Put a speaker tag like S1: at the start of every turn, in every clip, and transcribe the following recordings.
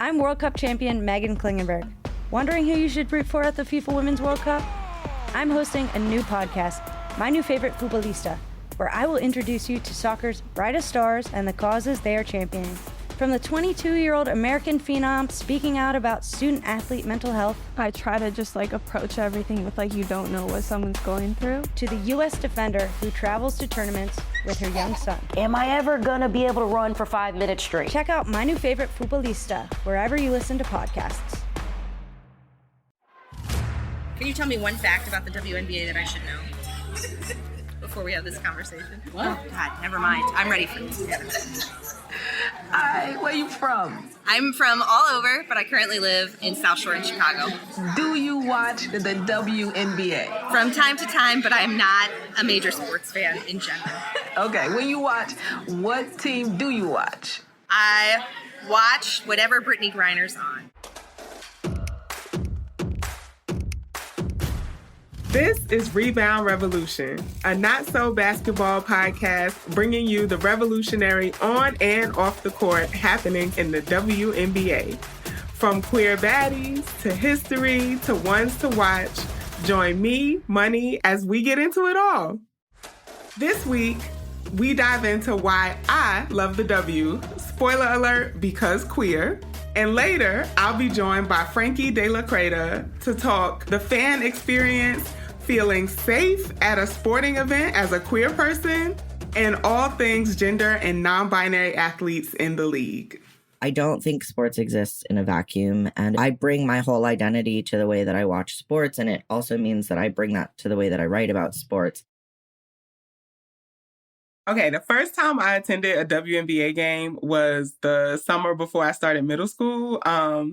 S1: I'm World Cup champion Megan Klingenberg. Wondering who you should root for at the FIFA Women's World Cup? I'm hosting a new podcast, My New Favorite Futbolista, where I will introduce you to soccer's brightest stars and the causes they are championing. From the 22-year-old American phenom speaking out about student-athlete mental health,
S2: I try to just approach everything with you don't know what someone's going through,
S1: to the U.S. defender who travels to tournaments with her young son.
S3: Am I ever gonna be able to run for 5 minutes straight?
S1: Check out My New Favorite Futbolista wherever you listen to podcasts.
S4: Can you tell me one fact about the WNBA that I should know before we have this conversation? What? Oh, God, never mind. I'm ready for this.
S5: Hi, where you from?
S4: I'm from all over, but I currently live in South Shore in Chicago.
S5: Do you watch the WNBA?
S4: From time to time, but I am not a major sports fan in general.
S5: Okay, when you watch, what team do you watch?
S4: I watch whatever Brittany Griner's on.
S6: This is Rebound Revolution, a not-so-basketball podcast bringing you the revolutionary on and off the court happening in the WNBA. From queer baddies to history to ones to watch, join me, Money, as we get into it all. This week, we dive into why I love the W, spoiler alert, because queer. And later, I'll be joined by Frankie De La Cretaz to talk the fan experience, feeling safe at a sporting event as a queer person, and all things gender and non-binary athletes in the league.
S7: I don't think sports exists in a vacuum, and I bring my whole identity to the way that I watch sports, and it also means that I bring that to the way that I write about sports.
S6: Okay, the first time I attended a WNBA game was the summer before I started middle school, I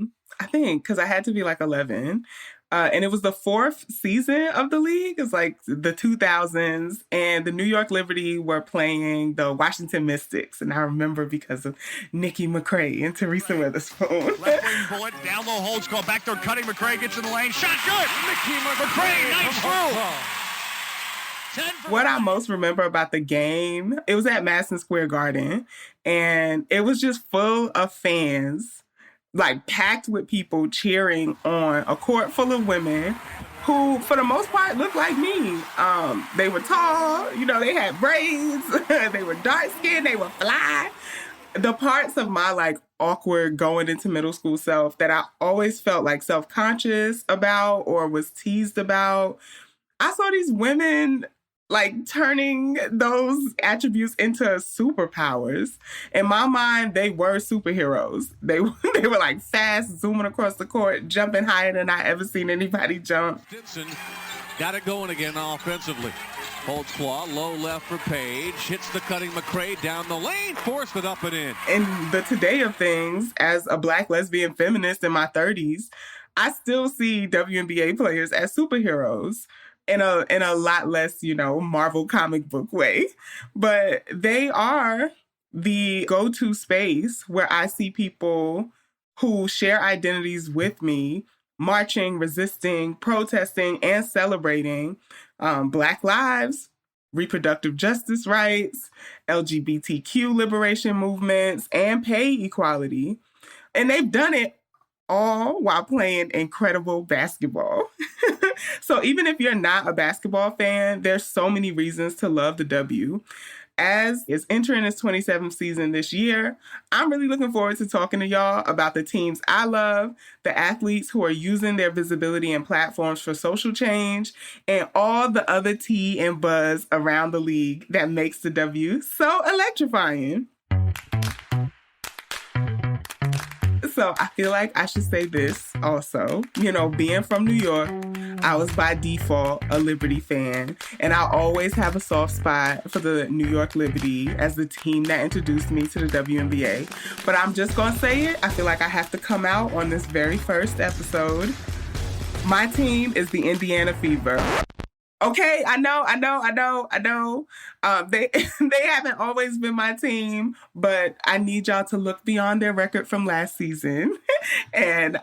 S6: think, because I had to be 11. And it was the fourth season of the league. It's the 2000s. And the New York Liberty were playing the Washington Mystics. And I remember because of Nikki McCray and Teresa Witherspoon.
S8: Left wing bullet, down low holds, called back there, cutting McCray, gets in the lane. Shot good! Nikki McCray, nice throw!
S6: What I most remember about the game, it was at Madison Square Garden. And it was just full of fans, packed with people cheering on a court full of women who, for the most part, looked like me. They were tall, they had braids, they were dark-skinned, they were fly. The parts of my, awkward going into middle school self that I always felt, self-conscious about or was teased about, I saw these women turning those attributes into superpowers. In my mind, they were superheroes. They were fast, zooming across the court, jumping higher than I ever seen anybody jump.
S8: Stinson got it going again offensively. Holds claw, low left for Page, hits the cutting McCray down the lane, forced it up and in.
S6: In the today of things, as a Black lesbian feminist in my 30s, I still see WNBA players as superheroes. In a lot less, Marvel comic book way. But they are the go-to space where I see people who share identities with me, marching, resisting, protesting, and celebrating Black lives, reproductive justice rights, LGBTQ liberation movements, and pay equality. And they've done it all while playing incredible basketball. So even if you're not a basketball fan, there's so many reasons to love the W. As it's entering its 27th season this year, I'm really looking forward to talking to y'all about the teams I love, the athletes who are using their visibility and platforms for social change, and all the other tea and buzz around the league that makes the W so electrifying. So I feel like I should say this also. Being from New York, I was by default a Liberty fan, and I always have a soft spot for the New York Liberty as the team that introduced me to the WNBA. But I'm just going to say it. I feel like I have to come out on this very first episode. My team is the Indiana Fever. Okay, I know. They haven't always been my team, but I need y'all to look beyond their record from last season and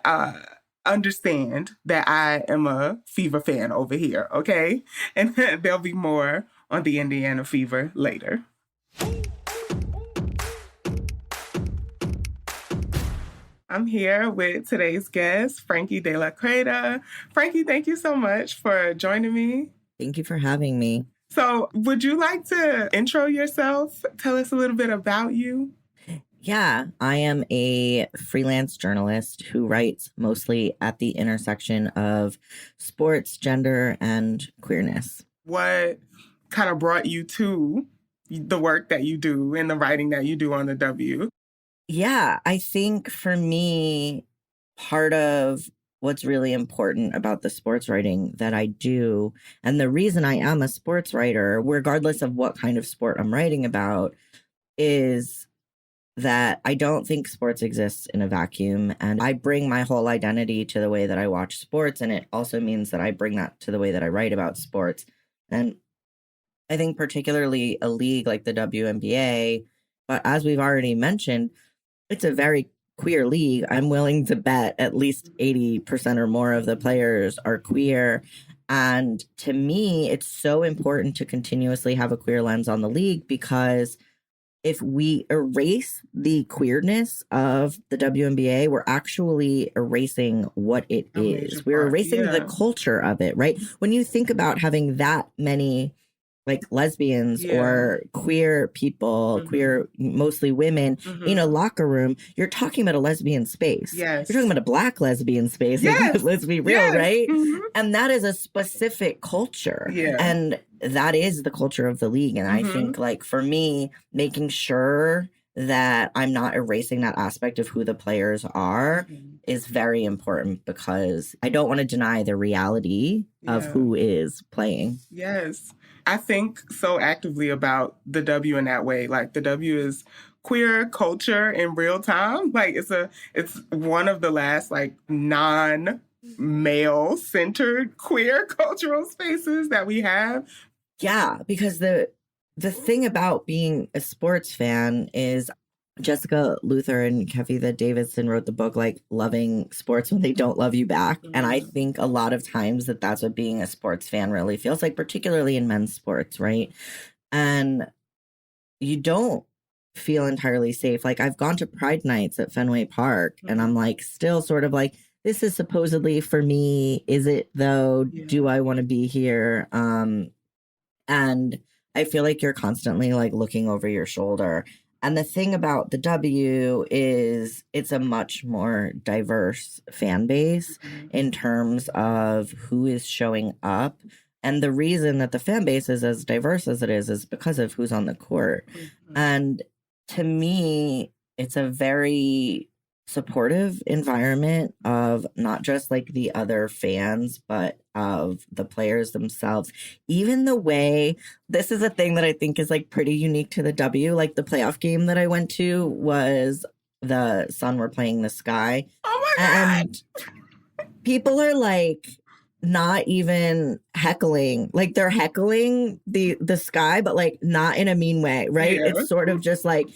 S6: understand that I am a Fever fan over here, okay? And there'll be more on the Indiana Fever later. I'm here with today's guest, Frankie De La Cretaz. Frankie, thank you so much for joining me.
S7: Thank you for having me.
S6: So, would you like to intro yourself? Tell us a little bit about you.
S7: Yeah, I am a freelance journalist who writes mostly at the intersection of sports, gender, and queerness.
S6: What kind of brought you to the work that you do and the writing that you do on the W?
S7: Yeah, I think for me, part of what's really important about the sports writing that I do, and the reason I am a sports writer, regardless of what kind of sport I'm writing about, is that I don't think sports exists in a vacuum. And I bring my whole identity to the way that I watch sports. And it also means that I bring that to the way that I write about sports. And I think particularly a league like the WNBA, but as we've already mentioned, it's a very queer league. I'm willing to bet at least 80% or more of the players are queer. And to me, it's so important to continuously have a queer lens on the league, because if we erase the queerness of the WNBA, we're actually erasing what it is. We're erasing the culture of it, right? When you think about having that many like lesbians or queer people, queer, mostly women in a locker room, you're talking about a lesbian space.
S6: Yes.
S7: You're talking about a Black lesbian space.
S6: Yes.
S7: Let's be real, right? And that is a specific culture.
S6: Yeah.
S7: And that is the culture of the league. And I think, like, for me, making sure that I'm not erasing that aspect of who the players are is very important, because I don't want to deny the reality of who is playing.
S6: Yes. I think so actively about the W in that way. Like, the W is queer culture in real time. Like, it's one of the last like non-male centered queer cultural spaces that we have.
S7: Yeah, because the thing about being a sports fan is Jessica Luther and Kevitha Davidson wrote the book, like, Loving Sports When They Don't Love You Back. And I think a lot of times that's what being a sports fan really feels like, particularly in men's sports, right? And you don't feel entirely safe. Like, I've gone to Pride nights at Fenway Park, and I'm like, still sort of like, this is supposedly for me. Is it though? Do I want to be here? And I feel like you're constantly like looking over your shoulder. And the thing about the W is it's a much more diverse fan base in terms of who is showing up. And the reason that the fan base is as diverse as it is because of who's on the court. And to me, it's a very supportive environment of not just like the other fans, but of the players themselves. Even the way, this is a thing that I think is like pretty unique to the W. Like, the playoff game that I went to was the Sun were playing the Sky.
S6: Oh my
S7: God. People are like not even heckling. Like, they're heckling the Sky, but like not in a mean way, right?
S6: Yeah.
S7: It's sort of just like,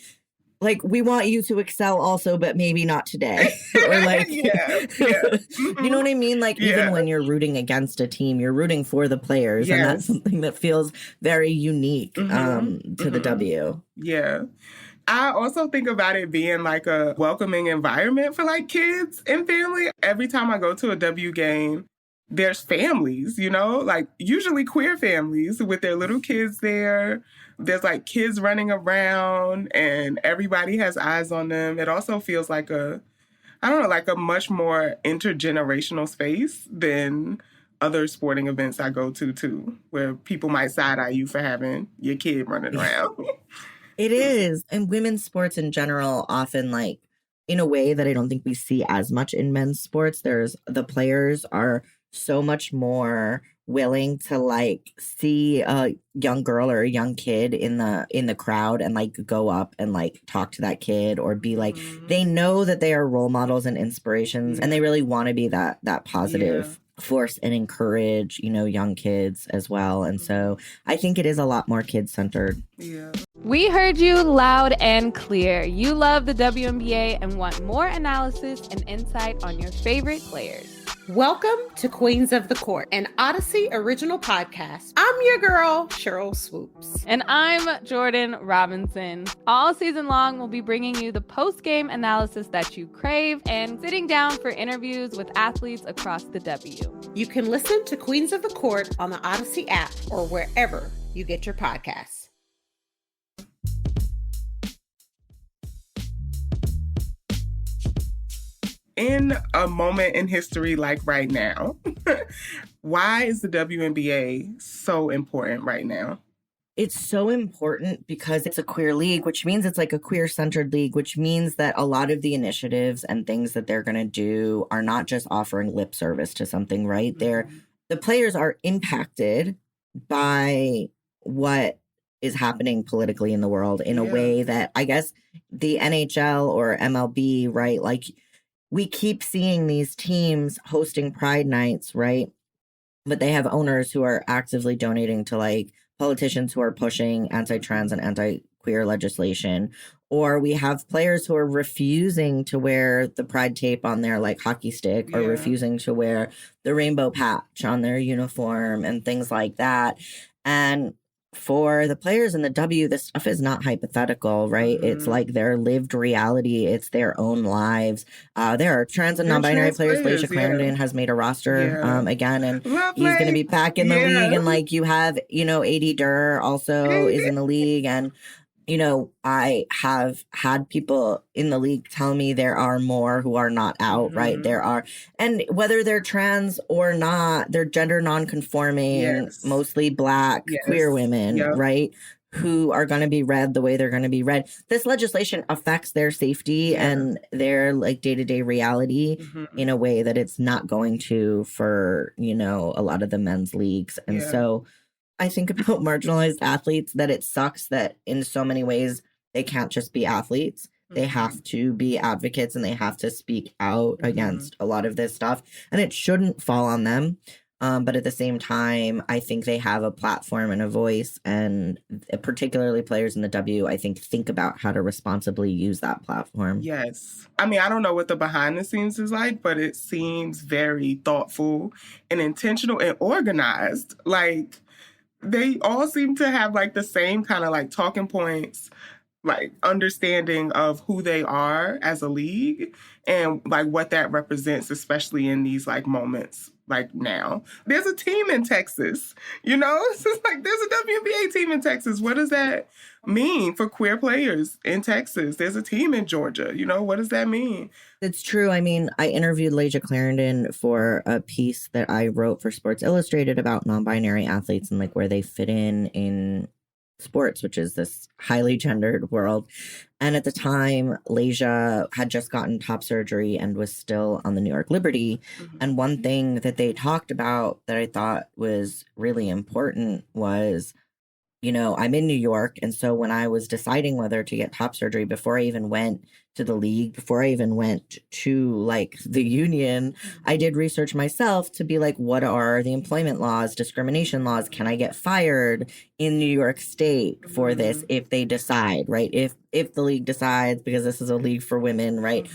S7: we want you to excel also, but maybe not today. Or like, you know what I mean? Like, even when you're rooting against a team, you're rooting for the players. And that's something that feels very unique to the W.
S6: Yeah. I also think about it being like a welcoming environment for like kids and family. Every time I go to a W game, there's families, you know, like usually queer families with their little kids there. There's like kids running around and everybody has eyes on them. It also feels like a much more intergenerational space than other sporting events I go to too, where people might side-eye you for having your kid running around.
S7: It is. And women's sports in general often, like, in a way that I don't think we see as much in men's sports, the players are so much more willing to like see a young girl or a young kid in the crowd and like go up and like talk to that kid, or be like, they know that they are role models and inspirations, and they really want to be that positive force and encourage, you know, young kids as well. And so I think it is a lot more kid-centered.
S6: Yeah.
S2: We heard you loud and clear. You love the WNBA and want more analysis and insight on your favorite players.
S9: Welcome to Queens of the Court, an Odyssey original podcast. I'm your girl, Cheryl Swoops.
S2: And I'm Jordan Robinson. All season long, we'll be bringing you the post-game analysis that you crave and sitting down for interviews with athletes across the W.
S9: You can listen to Queens of the Court on the Odyssey app or wherever you get your podcasts.
S6: In a moment in history like right now, why is the WNBA so important right now?
S7: It's so important because it's a queer league, which means it's like a queer-centered league, which means that a lot of the initiatives and things that they're going to do are not just offering lip service to something, right? The players are impacted by what is happening politically in the world in a way that I guess the NHL or MLB, right? Like, we keep seeing these teams hosting Pride nights, right? But they have owners who are actively donating to like politicians who are pushing anti-trans and anti-queer legislation. Or we have players who are refusing to wear the Pride tape on their like hockey stick or refusing to wear the rainbow patch on their uniform and things like that. And for the players in the W, this stuff is not hypothetical, right? It's like their lived reality. It's their own lives. There are trans and non-binary players. Layshia Clarendon has made a roster again, and he's going to be back in the league. And like you have, A.D. Durr also is in the league. And, I have had people in the league tell me there are more who are not out, right? There are, and whether they're trans or not, they're gender non-conforming, mostly Black, queer women, right? Who are going to be read the way they're going to be read. This legislation affects their safety and their like day-to-day reality in a way that it's not going to for, a lot of the men's leagues. And so I think about marginalized athletes that it sucks that in so many ways they can't just be athletes. They have to be advocates and they have to speak out against a lot of this stuff. And it shouldn't fall on them. But at the same time, I think they have a platform and a voice, and particularly players in the W, I think about how to responsibly use that platform.
S6: Yes. I mean, I don't know what the behind the scenes is like, but it seems very thoughtful and intentional and organized. Like, they all seem to have like the same kind of like talking points, like understanding of who they are as a league and like what that represents, especially in these like moments like now. There's a team in Texas, It's just like there's a WNBA team in Texas. What does that mean for queer players in Texas? There's a team in Georgia. What does that mean?
S7: It's true. I mean, I interviewed Layshia Clarendon for a piece that I wrote for Sports Illustrated about non-binary athletes and like where they fit in sports, which is this highly gendered world. And at the time, Layshia had just gotten top surgery and was still on the New York Liberty. And one thing that they talked about that I thought was really important was, I'm in New York. And so when I was deciding whether to get top surgery, before I even went to the league, before I even went to like the union, I did research myself to be like, what are the employment laws, discrimination laws? Can I get fired in New York State for this if they decide, right? If the league decides, because this is a league for women, right?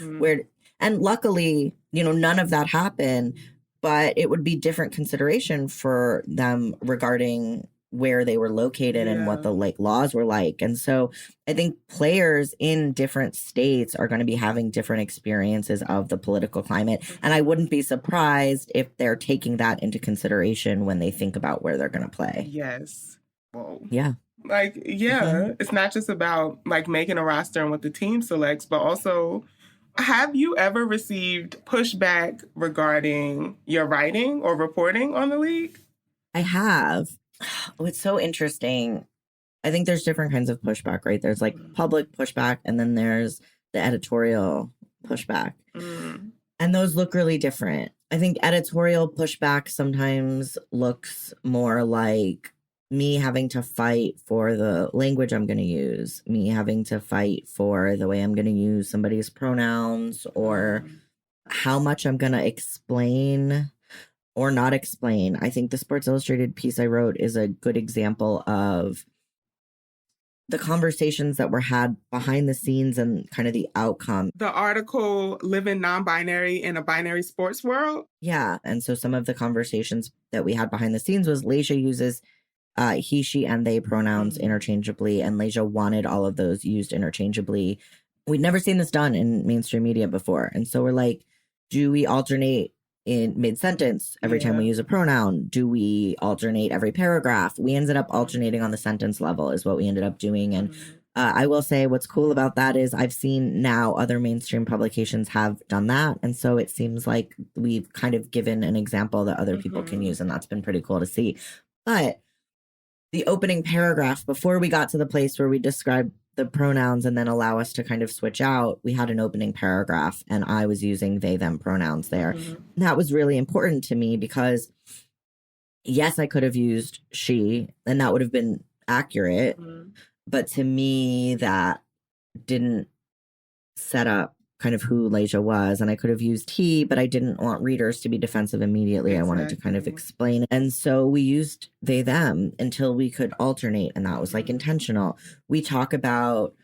S7: And luckily, none of that happened, but it would be different consideration for them regarding where they were located and what the like laws were like. And so I think players in different states are going to be having different experiences of the political climate. And I wouldn't be surprised if they're taking that into consideration when they think about where they're going to play.
S6: Yes. Whoa.
S7: Yeah.
S6: Like, it's not just about like making a roster and what the team selects, but also, have you ever received pushback regarding your writing or reporting on the league?
S7: I have. Oh, it's so interesting. I think there's different kinds of pushback, right? There's like public pushback, and then there's the editorial pushback. And those look really different. I think editorial pushback sometimes looks more like me having to fight for the language I'm going to use, me having to fight for the way I'm going to use somebody's pronouns, or how much I'm going to explain or not explain. I think the Sports Illustrated piece I wrote is a good example of the conversations that were had behind the scenes and kind of the outcome.
S6: The article, Living Non-Binary in a Binary Sports World.
S7: Yeah. And so some of the conversations that we had behind the scenes was Laysia uses he, she, and they pronouns interchangeably, and Laysia wanted all of those used interchangeably. We'd never seen this done in mainstream media before. And so we're like, do we alternate in mid-sentence every time we use a pronoun? Do we alternate every paragraph? We ended up alternating on the sentence level is what we ended up doing. And I will say what's cool about that is I've seen now other mainstream publications have done that. And so it seems like we've kind of given an example that other people can use. And that's been pretty cool to see. But the opening paragraph, before we got to the place where we described the pronouns and then allow us to kind of switch out, we had an opening paragraph and I was using they, them pronouns there. That was really important to me because yes, I could have used she and that would have been accurate. But to me, that didn't set up kind of who Laysia was. And I could have used he, but I didn't want readers to be defensive immediately. Exactly. I wanted to kind of explain. And so we used they, them until we could alternate. And that was like intentional. We talk about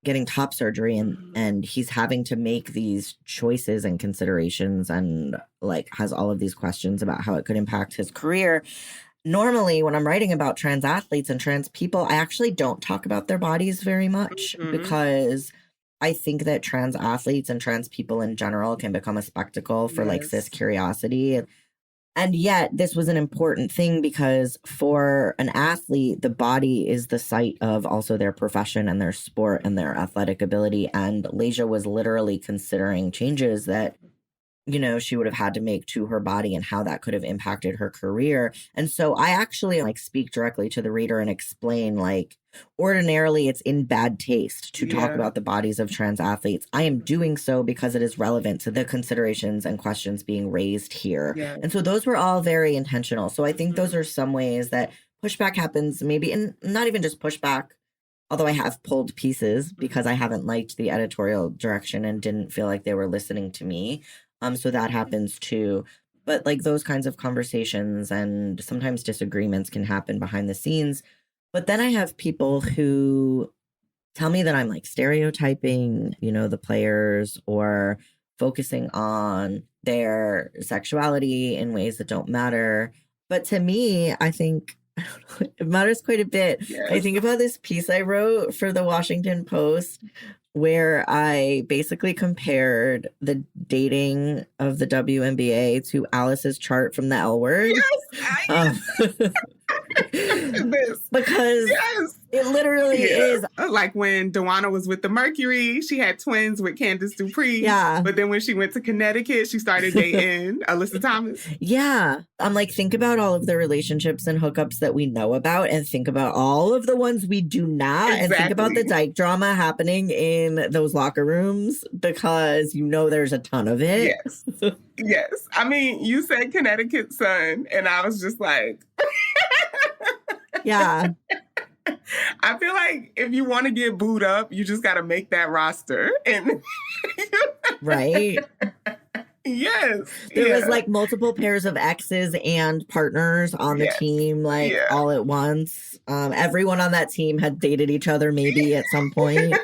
S7: getting top surgery and he's having to make these choices and considerations and like has all of these questions about how it could impact his career. Normally, when I'm writing about trans athletes and trans people, I actually don't talk about their bodies very much because I think that trans athletes and trans people in general can become a spectacle for like cis curiosity. And yet this was an important thing because for an athlete, the body is the site of also their profession and their sport and their athletic ability. And Laysia was literally considering changes that, you know, she would have had to make to her body and how that could have impacted her career. And so I actually like speak directly to the reader and explain like, ordinarily it's in bad taste to talk about the bodies of trans athletes. I am doing so because it is relevant to the considerations and questions being raised here. And so those were all very intentional. So I think those are some ways that pushback happens maybe, and not even just pushback, although I have pulled pieces because I haven't liked the editorial direction and didn't feel like they were listening to me. So that happens too. But like those kinds of conversations and sometimes disagreements can happen behind the scenes. But then I have people who tell me that I'm like stereotyping, you know, the players or focusing on their sexuality in ways that don't matter. But to me, I think it matters quite a bit. I think about this piece I wrote for the Washington Post where I basically compared the dating of the WNBA to Alice's chart from the L Word. Because it literally is.
S6: Like when Dewana was with the Mercury, she had twins with Candace Dupree. But then when she went to Connecticut, she started dating Alyssa Thomas.
S7: I'm like, think about all of the relationships and hookups that we know about and think about all of the ones we do not. And think about the dyke drama happening in those locker rooms because you know there's a ton of it.
S6: Yes. I mean, you said Connecticut Sun and I was just like... I feel like if you want to get booed up, you just got to make that roster. And
S7: right?
S6: Yes.
S7: There was like multiple pairs of exes and partners on the team, like all at once. Everyone on that team had dated each other maybe at some point.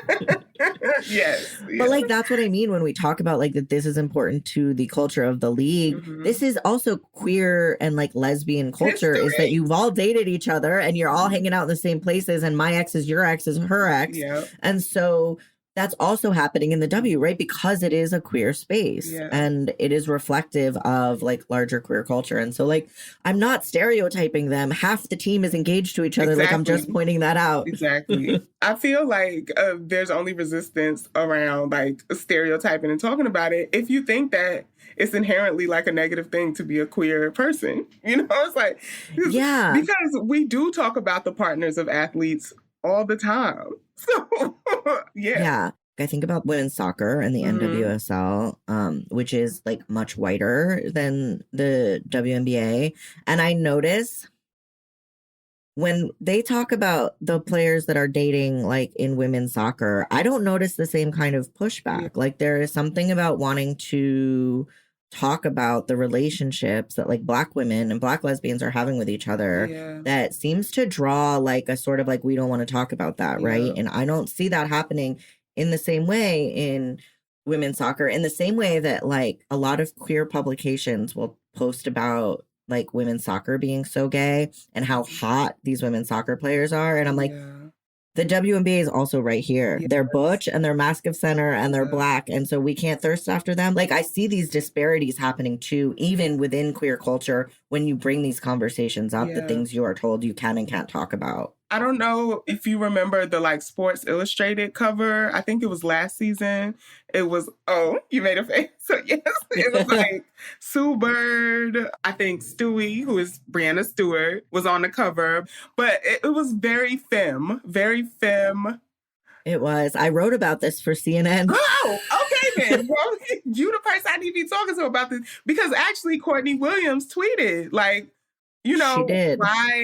S7: But like, that's what I mean when we talk about like that this is important to the culture of the league. This is also queer and like lesbian culture is that you've all dated each other and you're all hanging out in the same places and my ex is your ex is her ex. And so that's also happening in the W, right? Because it is a queer space and it is reflective of like larger queer culture. And so like, I'm not stereotyping them. Half the team is engaged to each other. Like I'm just pointing that out.
S6: I feel like there's only resistance around like stereotyping and talking about it if you think that it's inherently like a negative thing to be a queer person. You know, it's like, because we do talk about the partners of athletes all the time. So,
S7: I think about women's soccer and the NWSL, which is like much whiter than the WNBA. And I notice when they talk about the players that are dating like in women's soccer, I don't notice the same kind of pushback. Like there is something about wanting to talk about the relationships that like Black women and Black lesbians are having with each other that seems to draw like a sort of like, we don't want to talk about that, right? And I don't see that happening in the same way in women's soccer, in the same way that like a lot of queer publications will post about like women's soccer being so gay and how hot these women's soccer players are. And I'm like, the WNBA is also right here. They're butch and they're mask of center and they're Black. And so we can't thirst after them. Like, I see these disparities happening too, even within queer culture, when you bring these conversations up, the things you are told you can and can't talk about.
S6: I don't know if you remember the like Sports Illustrated cover. I think it was last season. It was, oh, you made a face. So yes, it was like Sue Bird. I think Stewie, who is Brianna Stewart, was on the cover. But it was very femme, very femme.
S7: It was. I wrote about this for CNN.
S6: Oh, okay then. Well, you the person I need to be talking to about this. Because actually Courtney Williams tweeted, like, you know,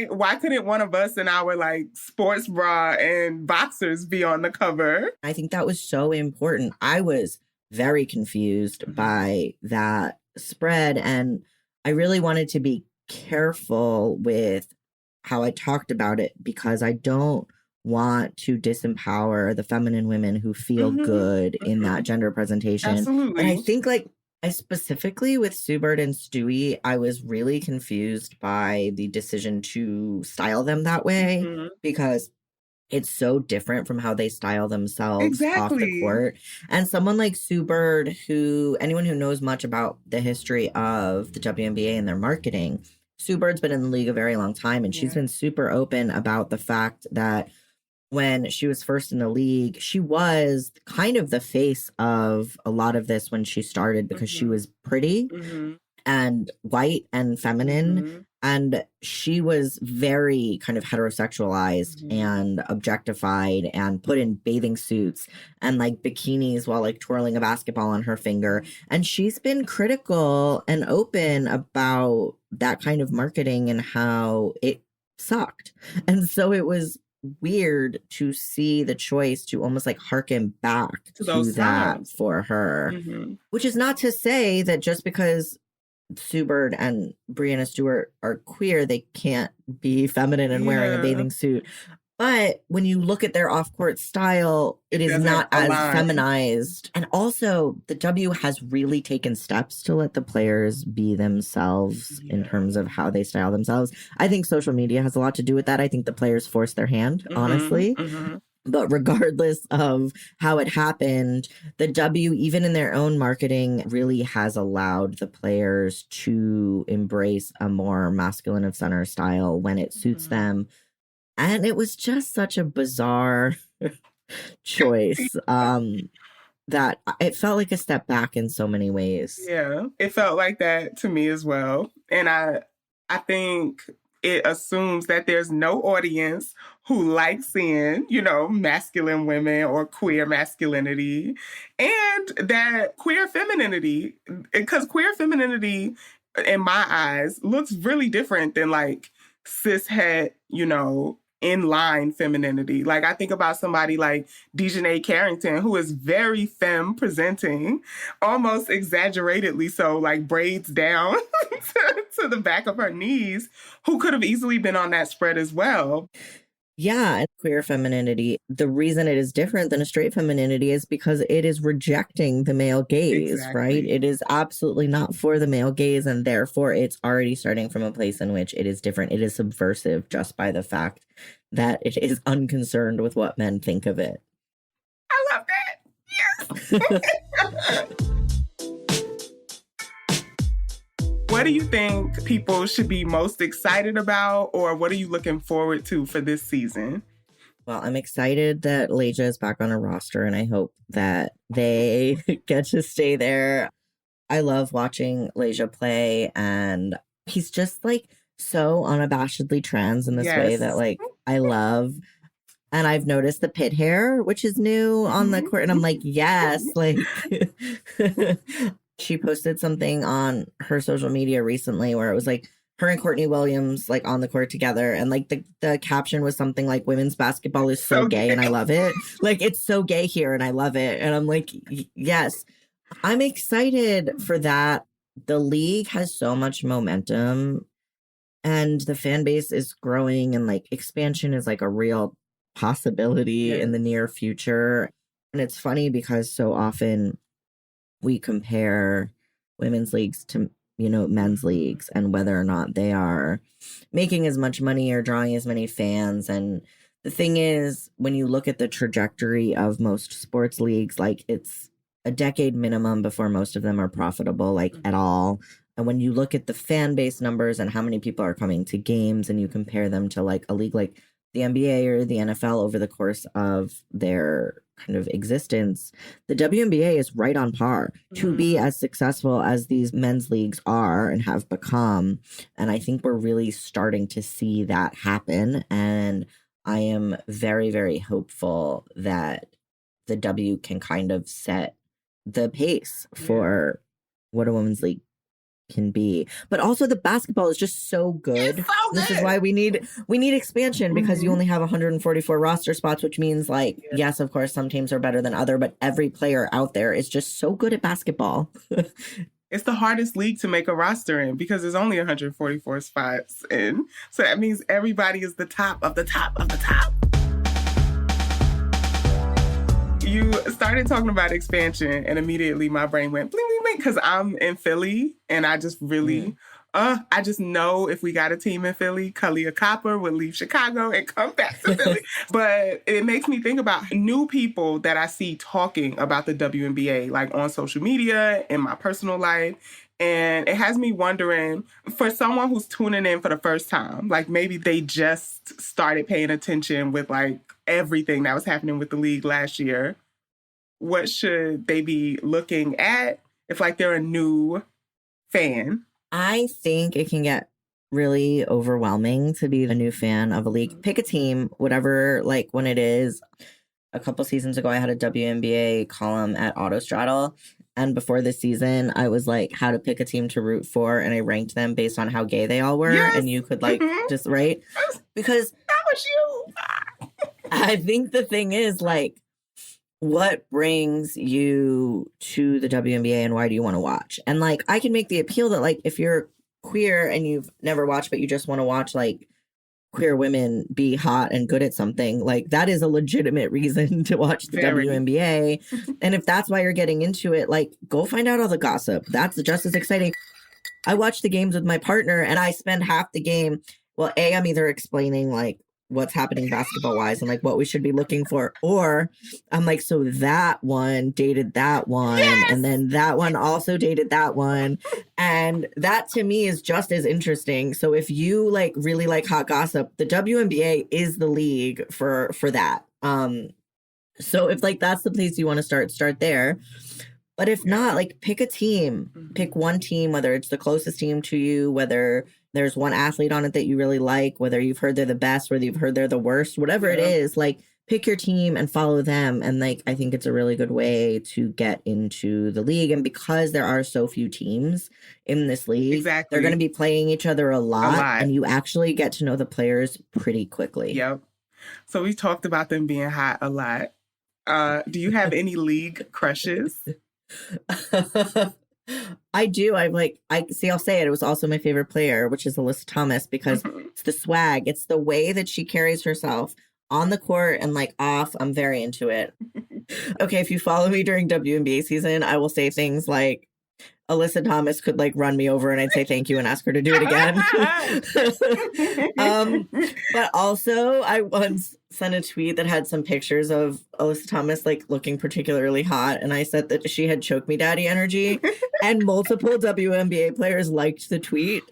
S6: why couldn't one of us in our like sports bra and boxers be on the cover?
S7: I think that was so important. I was very confused by that spread, and I really wanted to be careful with how I talked about it because I don't want to disempower the feminine women who feel good in that gender presentation.
S6: Absolutely.
S7: And I think like I specifically with Sue Bird and Stewie, I was really confused by the decision to style them that way because it's so different from how they style themselves off the court. And someone like Sue Bird, who anyone who knows much about the history of the WNBA and their marketing, Sue Bird's been in the league a very long time, and she's been super open about the fact that when she was first in the league, she was kind of the face of a lot of this when she started because she was pretty and white and feminine. And she was very kind of heterosexualized and objectified and put in bathing suits and like bikinis while like twirling a basketball on her finger. And she's been critical and open about that kind of marketing and how it sucked. And so it was weird to see the choice to almost like harken back to that for her, which is not to say that just because Sue Bird and Brianna Stewart are queer, they can't be feminine and wearing a bathing suit. But when you look at their off-court style, it is not as feminized. And also, the W has really taken steps to let the players be themselves in terms of how they style themselves. I think social media has a lot to do with that. I think the players forced their hand, honestly. But regardless of how it happened, the W, even in their own marketing, really has allowed the players to embrace a more masculine of center style when it suits them. And it was just such a bizarre choice that it felt like a step back in so many ways.
S6: Yeah, it felt like that to me as well. And I think it assumes that there's no audience who likes seeing, you know, masculine women or queer masculinity, and that queer femininity, because queer femininity, in my eyes, looks really different than like cishet, you know, inline femininity. Like I think about somebody like Dejanay Carrington, who is very femme presenting, almost exaggeratedly so, like braids down to the back of her knees, who could have easily been on that spread as well.
S7: Yeah, queer femininity, the reason it is different than a straight femininity is because it is rejecting the male gaze, right? It is absolutely not for the male gaze, and therefore it's already starting from a place in which it is different. It is subversive just by the fact that it is unconcerned with what men think of it.
S6: I love that. Yes. What do you think people should be most excited about, or what are you looking forward to for this season?
S7: Well, I'm excited that Leja is back on a roster, and I hope that they get to stay there. I love watching Leja play, and he's just like so unabashedly trans in this way that like I love. And I've noticed the pit hair, which is new on the court, and I'm like, yes, like she posted something on her social media recently where it was like her and Courtney Williams like on the court together, and like the caption was something like women's basketball is so gay and I love it. Like it's so gay here and I love it. And I'm like, yes, I'm excited for that the league has so much momentum and the fan base is growing and like expansion is like a real possibility in the near future. And it's funny because so often we compare women's leagues to, men's leagues and whether or not they are making as much money or drawing as many fans. And the thing is, when you look at the trajectory of most sports leagues, like it's a decade minimum before most of them are profitable, like at all. And when you look at the fan base numbers and how many people are coming to games and you compare them to like a league like the NBA or the NFL over the course of their kind of existence, the WNBA is right on par to be as successful as these men's leagues are and have become. And I think we're really starting to see that happen. And I am very, very hopeful that the W can kind of set the pace for what a women's league can be. But also the basketball is just so good. This is why we need expansion, because you only have 144 roster spots, which means like, yes, of course, some teams are better than other, but every player out there is just so good at basketball.
S6: It's the hardest league to make a roster in because there's only 144 spots in. So that means everybody is the top of the top of the top. You started talking about expansion and immediately my brain went bling, bling, bling, because I'm in Philly and I just really, I just know if we got a team in Philly, Kalia Copper would leave Chicago and come back to Philly. But it makes me think about new people that I see talking about the WNBA, like on social media, in my personal life. And it has me wondering, for someone who's tuning in for the first time, like maybe they just started paying attention with like everything that was happening with the league last year, what should they be looking at if like they're a new fan?
S7: I think it can get really overwhelming to be a new fan of a league. Pick a team, whatever, like when it is. A couple seasons ago, I had a WNBA column at Autostraddle. And before this season, I was like, how to pick a team to root for. And I ranked them based on how gay they all were.
S6: Yes.
S7: And you could like just rate. Because
S6: that was you.
S7: I think the thing is like, what brings you to the WNBA and why do you want to watch? And like, I can make the appeal that like, if you're queer and you've never watched, but you just want to watch like queer women be hot and good at something, like that is a legitimate reason to watch the WNBA. And if that's why you're getting into it, like go find out all the gossip. That's just as exciting. I watch the games with my partner and I spend half the game. Well, I'm either explaining like what's happening basketball wise and like what we should be looking for. Or I'm like, so that one dated that one. Yes! And then that one also dated that one. And that to me is just as interesting. So if you like really like hot gossip, the WNBA is the league for that. So if like that's the place you want to start there. But if not, like pick a team, pick one team, whether it's the closest team to you, whether there's one athlete on it that you really like, whether you've heard they're the best, whether you've heard they're the worst, whatever it is, like pick your team and follow them. And like, I think it's a really good way to get into the league. And because there are so few teams in this league, they're going to be playing each other a lot. And you actually get to know the players pretty quickly.
S6: Yep. So we talked about them being hot a lot. Do you have any league crushes?
S7: I do. I'll say it. It was also my favorite player, which is Alyssa Thomas, because it's the swag. It's the way that she carries herself on the court and like off. I'm very into it. Okay, if you follow me during WNBA season, I will say things like Alyssa Thomas could like run me over and I'd say thank you and ask her to do it again. But also I once sent a tweet that had some pictures of Alyssa Thomas like looking particularly hot, and I said that she had choke me daddy energy, and multiple WNBA players liked the tweet.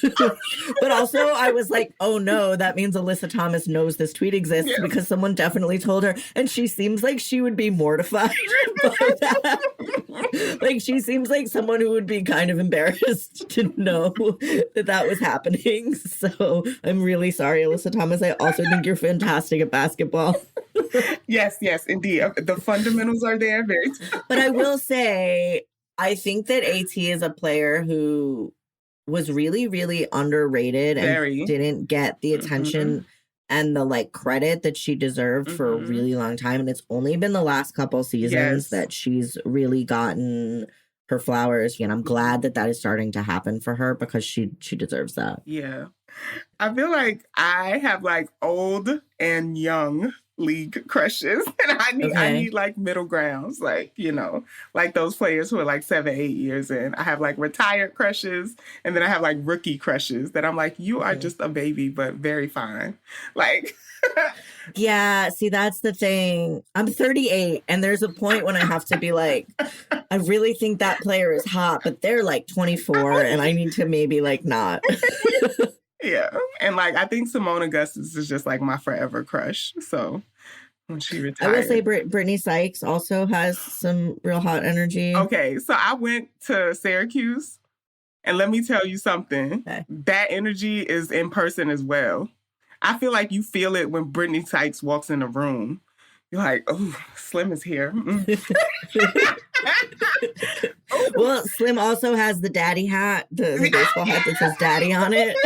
S7: But also I was like, oh no, that means Alyssa Thomas knows this tweet exists because someone definitely told her, and she seems like she would be mortified by that. Like she seems like someone who would be kind of embarrassed to know that was happening. So I'm really sorry, Alyssa Thomas. I also think you're fantastic at basketball.
S6: Yes, indeed. The fundamentals are there. Very
S7: But I will say, I think that AT is a player who was really, really underrated and didn't get the attention and the like credit that she deserved for a really long time. And it's only been the last couple seasons that she's really gotten her flowers. And I'm glad that that is starting to happen for her because she deserves that.
S6: Yeah. I feel like I have like old and young league crushes, and I need like middle grounds, like, you know, like those players who are like 7-8 years in. I have like retired crushes, and then I have like rookie crushes that I'm like, you are just a baby but very fine, like.
S7: Yeah, see, that's the thing. I'm 38, and there's a point when I have to be like, I really think that player is hot, but they're like 24, and I need to maybe like not.
S6: Yeah. And like, I think Simone Augustus is just like my forever crush. So when she retired.
S7: I will say Brittany Sykes also has some real hot energy.
S6: Okay. So I went to Syracuse, and let me tell you something. Okay. That energy is in person as well. I feel like you feel it when Brittany Sykes walks in the room. You're like, oh, Slim is here.
S7: Well, Slim also has the daddy hat, the baseball hat that says daddy on it.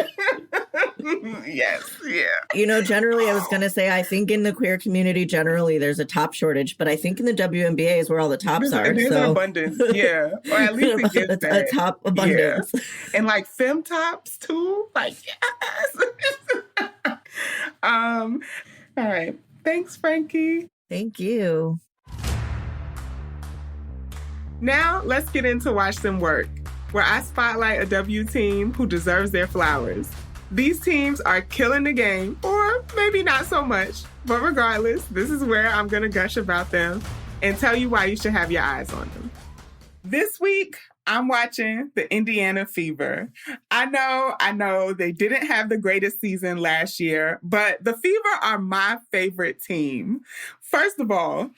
S6: Yes, yeah.
S7: You know, generally, I was going to say, I think in the queer community, generally, there's a top shortage, but I think in the WNBA is where all the tops are.
S6: There's an abundance, yeah. Or at least it gets that.
S7: A top abundance.
S6: Yeah. And like femme tops, too. Like, yes. All right. Thanks, Frankie.
S7: Thank you.
S6: Now, let's get into Watch Them Work, where I spotlight a W team who deserves their flowers. These teams are killing the game, or maybe not so much, but regardless, this is where I'm going to gush about them and tell you why you should have your eyes on them. This week, I'm watching the Indiana Fever. I know, they didn't have the greatest season last year, but the Fever are my favorite team. First of all,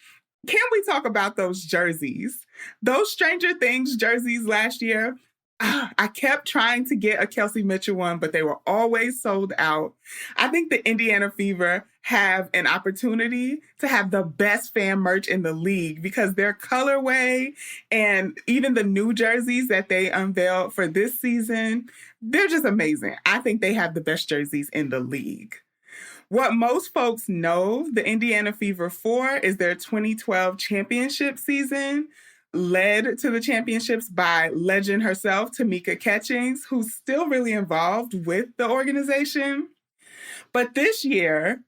S6: can we talk about those jerseys? Those Stranger Things jerseys last year, I kept trying to get a Kelsey Mitchell one, but they were always sold out. I think the Indiana Fever have an opportunity to have the best fan merch in the league because their colorway and even the new jerseys that they unveiled for this season, they're just amazing. I think they have the best jerseys in the league. What most folks know the Indiana Fever for is their 2012 championship season, led to the championships by legend herself, Tamika Catchings, who's still really involved with the organization. But this year,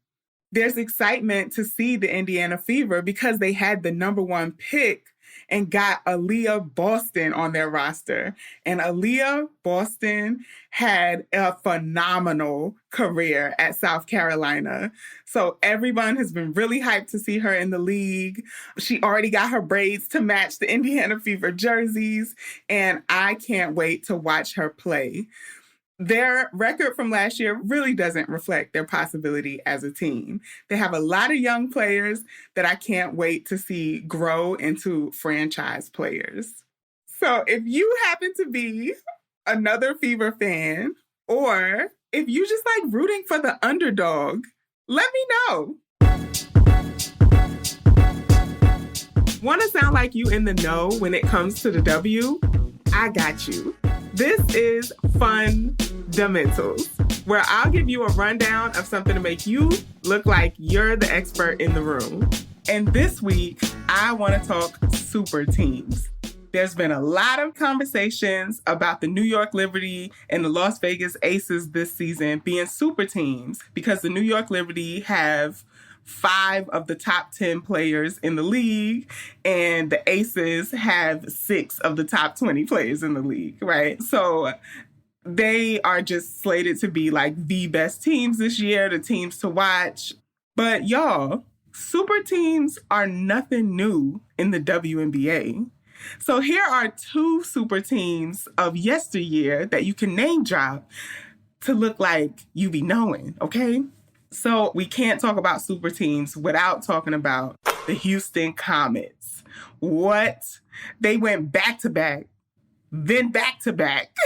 S6: there's excitement to see the Indiana Fever because they had the number 1 pick and got Aaliyah Boston on their roster. And Aaliyah Boston had a phenomenal career at South Carolina. So everyone has been really hyped to see her in the league. She already got her braids to match the Indiana Fever jerseys, and I can't wait to watch her play. Their record from last year really doesn't reflect their possibility as a team. They have a lot of young players that I can't wait to see grow into franchise players. So if you happen to be another Fever fan, or if you just like rooting for the underdog, let me know. Want to sound like you in the know when it comes to the W? I got you. This is Fundamentals, where I'll give you a rundown of something to make you look like you're the expert in the room. And this week, I want to talk super teams. There's been a lot of conversations about the New York Liberty and the Las Vegas Aces this season being super teams because the New York Liberty have 5 of the top 10 players in the league, and the Aces have 6 of the top 20 players in the league, right? So they are just slated to be like the best teams this year, the teams to watch. But y'all, super teams are nothing new in the WNBA. So here are 2 super teams of yesteryear that you can name drop to look like you be knowing, okay? So we can't talk about super teams without talking about the Houston Comets. What? They went back-to-back, then back-to-back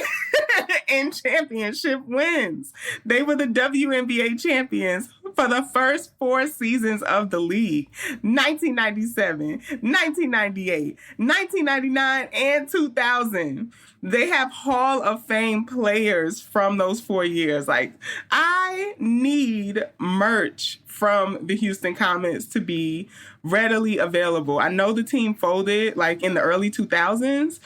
S6: in championship wins. They were the WNBA champions for the first 4 seasons of the league, 1997, 1998, 1999, and 2000. They have Hall of Fame players from those 4 years. Like, I need merch from the Houston Comets to be readily available. I know the team folded like in the early 2000s,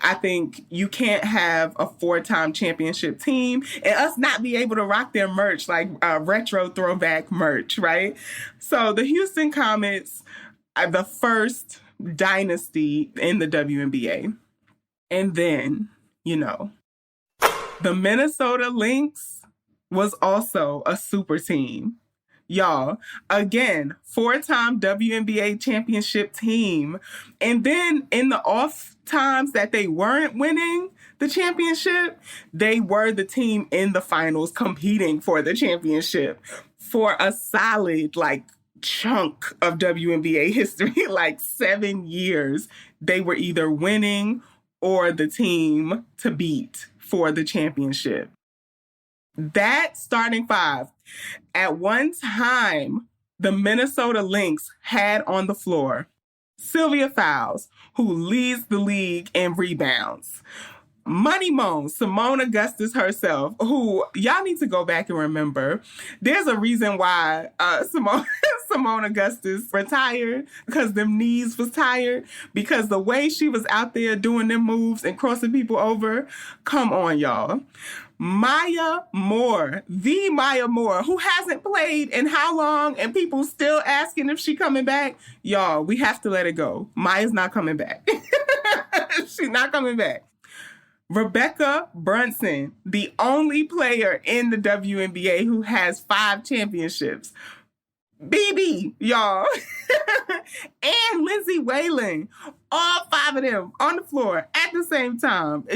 S6: I think you can't have a 4-time championship team and us not be able to rock their merch, like retro throwback merch, right? So the Houston Comets are the first dynasty in the WNBA. And then, the Minnesota Lynx was also a super team. Y'all, again, 4-time WNBA championship team. And then in the off times that they weren't winning the championship, they were the team in the finals competing for the championship for a solid, chunk of WNBA history, 7 years. They were either winning or the team to beat for the championship. That starting five, at one time, the Minnesota Lynx had on the floor Sylvia Fowles, who leads the league in rebounds. Money Moan, Simone Augustus herself, who y'all need to go back and remember. There's a reason why Simone Augustus retired, because them knees was tired, because the way she was out there doing them moves and crossing people over. Come on, y'all. Maya Moore, the Maya Moore, who hasn't played in how long and people still asking if she coming back. Y'all, we have to let it go. Maya's not coming back. She's not coming back. Rebecca Brunson, the only player in the WNBA who has 5 championships. BB, y'all. And Lindsay Whalen. All 5 of them on the floor at the same time.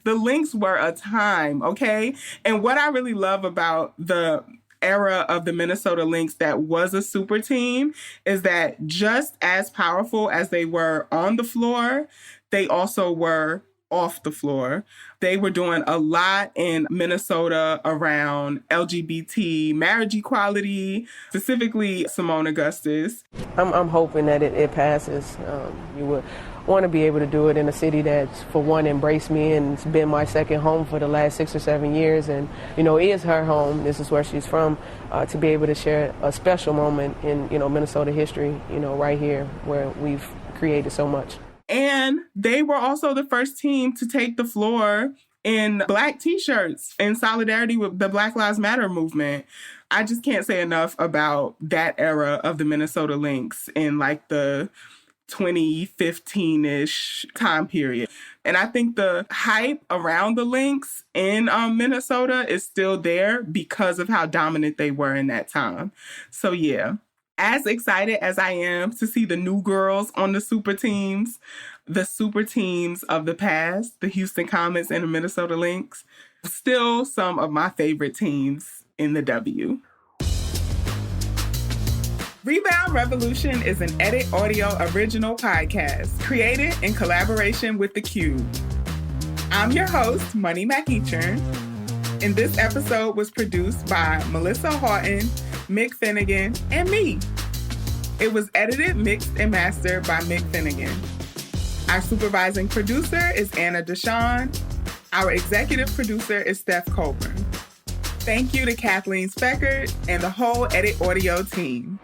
S6: The Lynx were a time, okay? And what I really love about the era of the Minnesota Lynx that was a super team is that just as powerful as they were on the floor, they also were off the floor. They were doing a lot in Minnesota around LGBT marriage equality, specifically Simone Augustus.
S10: I'm hoping that it passes. You would want to be able to do it in a city that's, for one, embraced me, and it's been my second home for the last 6 or 7 years, and is her home. This is where she's from. To be able to share a special moment in Minnesota history, right here where we've created so much.
S6: And they were also the first team to take the floor in Black T-shirts in solidarity with the Black Lives Matter movement. I just can't say enough about that era of the Minnesota Lynx in the 2015-ish time period. And I think the hype around the Lynx in Minnesota is still there because of how dominant they were in that time. So yeah. As excited as I am to see the new girls on the super teams of the past, the Houston Comets and the Minnesota Lynx, still some of my favorite teams in the W. Rebound Revolution is an editaudio original podcast created in collaboration with The Cube. I'm your host, Money McEachern, and this episode was produced by Melissa Houghton, Mick Finnegan, and me. It was edited, mixed, and mastered by Mick Finnegan. Our supervising producer is Anna Deshawn. Our executive producer is Steph Colburn. Thank you to Kathleen Speckert and the whole editaudio team.